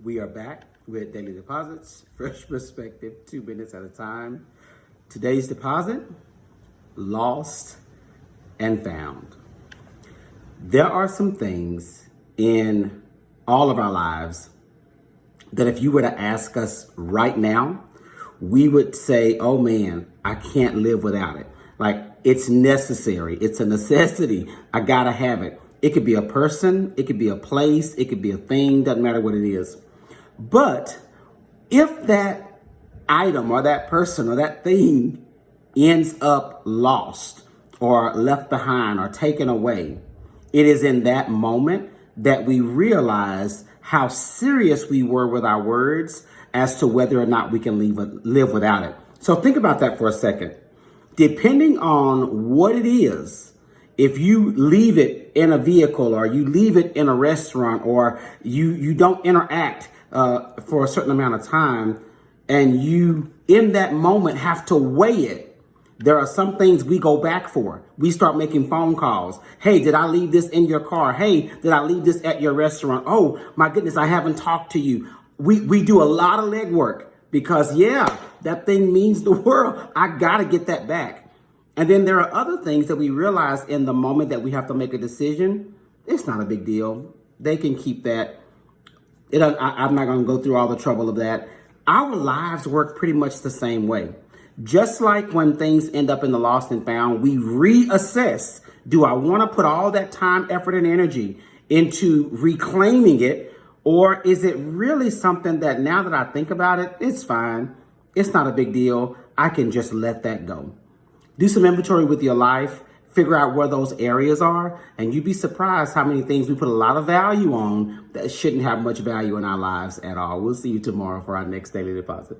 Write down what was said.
We are back with Daily Deposits, fresh perspective, 2 minutes at a time. Today's deposit, lost and found. There are some things in all of our lives that if you were to ask us right now, we would say, oh man, I can't live without it. Like, it's necessary. It's a necessity. I gotta have it. It could be a person, it could be a place, it could be a thing, doesn't matter what it is. But if that item or that person or that thing ends up lost or left behind or taken away, it is in that moment that we realize how serious we were with our words as to whether or not we can live without it. So think about that for a second. Depending on what it is, if you leave it in a vehicle or you leave it in a restaurant or you don't interact for a certain amount of time and you in that moment have to weigh it, there are some things we go back for. We start making phone calls. Hey, did I leave this in your car? Hey, did I leave this at your restaurant? Oh my goodness, I haven't talked to you. We do a lot of legwork because that thing means the world. I gotta get that back. And then there are other things that we realize in the moment that we have to make a decision. It's not a big deal. They can keep that. I'm not going to go through all the trouble of that. Our lives work pretty much the same way. Just like when things end up in the lost and found, we reassess. Do I want to put all that time, effort, and energy into reclaiming it? Or is it really something that now that I think about it, it's fine. It's not a big deal. I can just let that go. Do some inventory with your life. Figure out where those areas are, and you'd be surprised how many things we put a lot of value on that shouldn't have much value in our lives at all. We'll see you tomorrow for our next Daily Deposit.